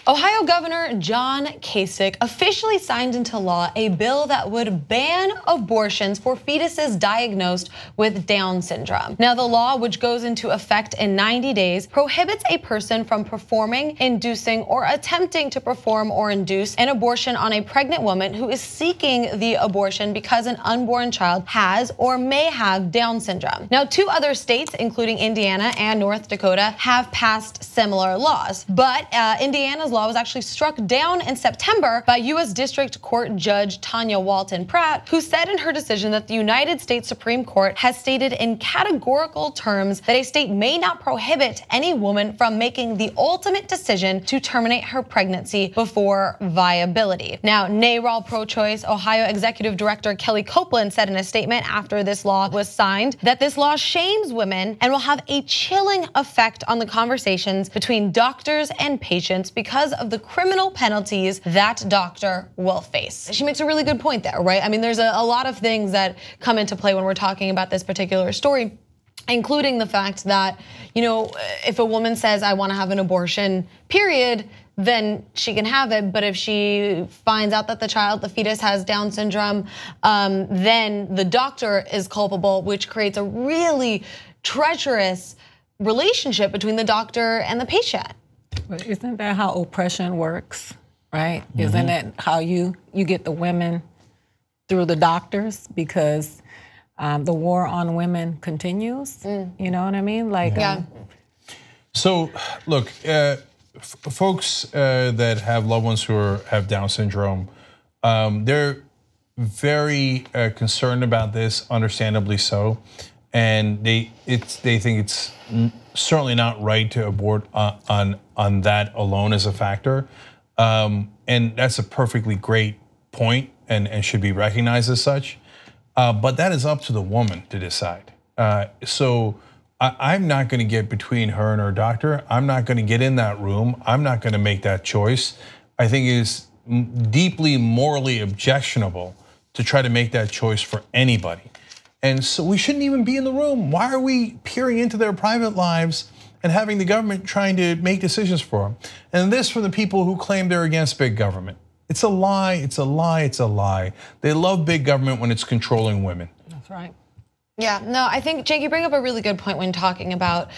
Ohio Governor John Kasich officially signed into law a bill that would ban abortions for fetuses diagnosed with Down syndrome. Now, the law, which goes into effect in 90 days, prohibits a person from performing, inducing, or attempting to perform or induce an abortion on a pregnant woman who is seeking the abortion because an unborn child has or may have Down syndrome. Now, 2 other states, including Indiana and North Dakota, have passed similar laws, but Indiana's law was actually struck down in September by U.S. District Court Judge Tanya Walton Pratt, who said in her decision that the United States Supreme Court has stated in categorical terms that a state may not prohibit any woman from making the ultimate decision to terminate her pregnancy before viability. Now, NARAL pro-choice Ohio Executive Director Kelly Copeland said in a statement after this law was signed that this law shames women and will have a chilling effect on the conversations between doctors and patients because of the criminal penalties that doctor will face. She makes a really good point there, right? I mean, there's a lot of things that come into play when we're talking about this particular story, including the fact that, you know, if a woman says, I want to have an abortion, period, then she can have it. But if she finds out that the fetus has Down syndrome, then the doctor is culpable, which creates a really treacherous relationship between the doctor and the patient. But isn't that how oppression works, right? Mm-hmm. Isn't that how you get the women through the doctors? Because the war on women continues. You know what I mean? Like, yeah. So, look, folks that have loved ones who have Down syndrome, they're very concerned about this, understandably so, and they think it's certainly not right to abort on that alone as a factor, and that's a perfectly great point and should be recognized as such. But that is up to the woman to decide. So I'm not going to get between her and her doctor. I'm not going to get in that room. I'm not going to make that choice. I think it is deeply morally objectionable to try to make that choice for anybody. And so we shouldn't even be in the room. Why are we peering into their private lives and having the government trying to make decisions for them? And this from the people who claim they're against big government. It's a lie, it's a lie, it's a lie. They love big government when it's controlling women. That's right. Yeah, no, I think, Cenk, you bring up a really good point when talking about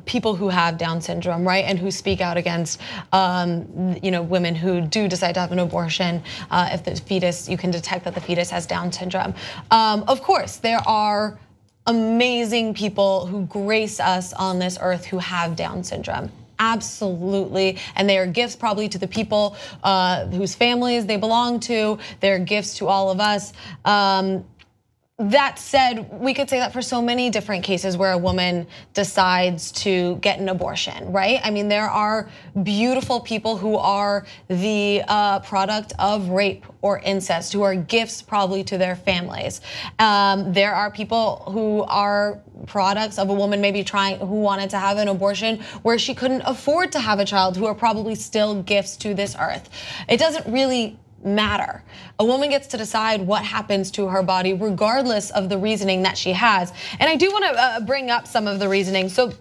people who have Down syndrome, right? And who speak out against, women who do decide to have an abortion if the fetus, you can detect that the fetus has Down syndrome. Of course, there are amazing people who grace us on this earth who have Down syndrome. Absolutely, and they are gifts probably to the people whose families they belong to. They're gifts to all of us. That said, we could say that for so many different cases where a woman decides to get an abortion, right? I mean, there are beautiful people who are the product of rape or incest, who are gifts probably to their families. There are people who are products of a woman maybe who wanted to have an abortion where she couldn't afford to have a child, who are probably still gifts to this earth. It doesn't really matter. A woman gets to decide what happens to her body regardless of the reasoning that she has. And I do want to bring up some of the reasoning. So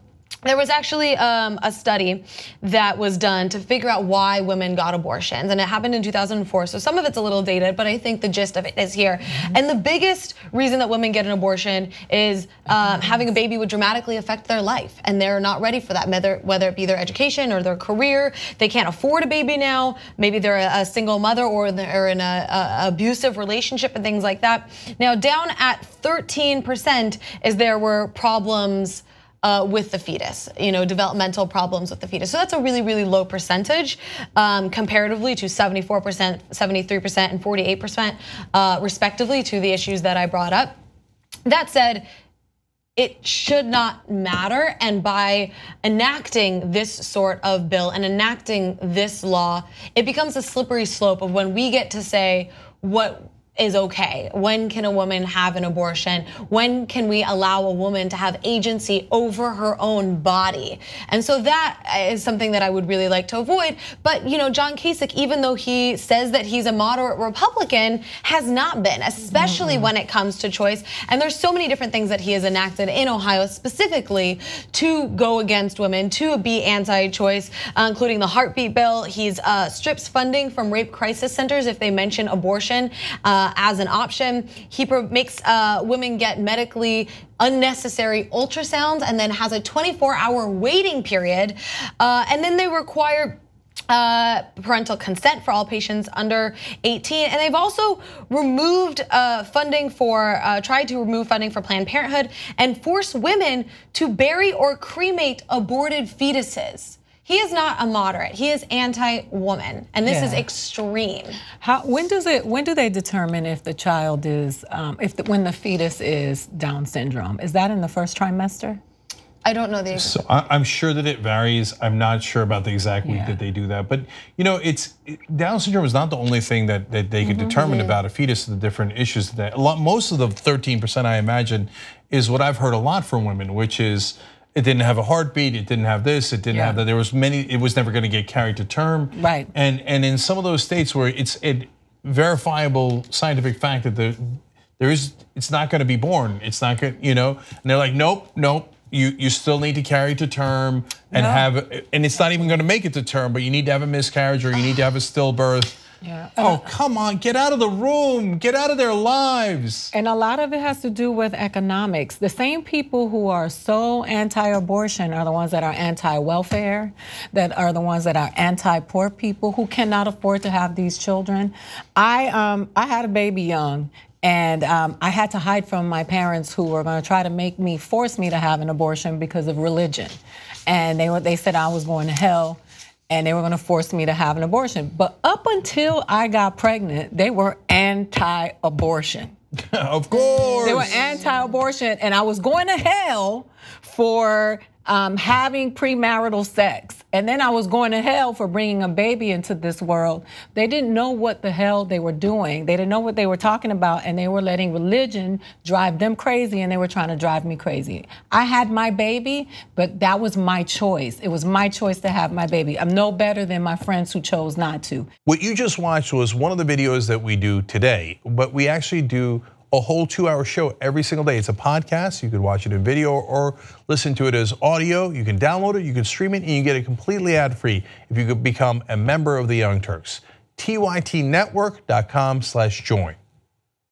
there was actually a study that was done to figure out why women got abortions, and it happened in 2004. So some of it's a little dated, but I think the gist of it is here. And the biggest reason that women get an abortion is having a baby would dramatically affect their life, and they're not ready for that, whether it be their education or their career. They can't afford a baby now. Maybe they're a single mother or they're in an abusive relationship and things like that. Now, down at 13% is there were problems with the fetus, developmental problems with the fetus. So that's a really, really low percentage comparatively to 74%, 73%, and 48% respectively to the issues that I brought up. That said, it should not matter, and by enacting this sort of bill and enacting this law, it becomes a slippery slope of when we get to say what is okay? When can a woman have an abortion? When can we allow a woman to have agency over her own body? And so that is something that I would really like to avoid. But John Kasich, even though he says that he's a moderate Republican, has not been, especially when it comes to choice. And there's so many different things that he has enacted in Ohio specifically to go against women, to be anti-choice, including the heartbeat bill. He's strips funding from rape crisis centers if they mention abortion as an option. He makes women get medically unnecessary ultrasounds and then has a 24-hour waiting period. And then they require parental consent for all patients under 18. And they've also removed funding for, tried to remove funding for Planned Parenthood and force women to bury or cremate aborted fetuses. He is not a moderate. He is anti-woman, and this is extreme. When do they determine if the child is, when the fetus is Down syndrome? Is that in the first trimester? I don't know the exact. So I'm sure that it varies. I'm not sure about the exact week that they do that. But Down syndrome is not the only thing that they can determine about a fetus. The different issues that most of the 13% I imagine is what I've heard a lot from women, which is it didn't have a heartbeat, it didn't have this, it didn't have that. There was many. It was never going to get carried to term. Right. And in some of those states where it's a verifiable scientific fact that it's not going to be born. It's not going. And they're like, nope. You still need to carry to term and and it's not even going to make it to term, but you need to have a miscarriage or you need to have a stillbirth. Yeah. Oh, come on, get out of the room, get out of their lives. And a lot of it has to do with economics. The same people who are so anti-abortion are the ones that are anti-welfare, that are the ones that are anti-poor people who cannot afford to have these children. I had a baby young. And I had to hide from my parents who were going to try to force me to have an abortion because of religion. And they said I was going to hell and they were going to force me to have an abortion. But up until I got pregnant, they were anti-abortion. Of course. They were anti-abortion, and I was going to hell for having premarital sex. And then I was going to hell for bringing a baby into this world. They didn't know what the hell they were doing. They didn't know what they were talking about, and they were letting religion drive them crazy, and they were trying to drive me crazy. I had my baby, but that was my choice. It was my choice to have my baby. I'm no better than my friends who chose not to. What you just watched was one of the videos that we do today, but we actually do a whole 2-hour show every single day. It's a podcast. You could watch it in video or listen to it as audio. You can download it, you can stream it, and you get it completely ad-free if you could become a member of the Young Turks. TYTnetwork.com/join.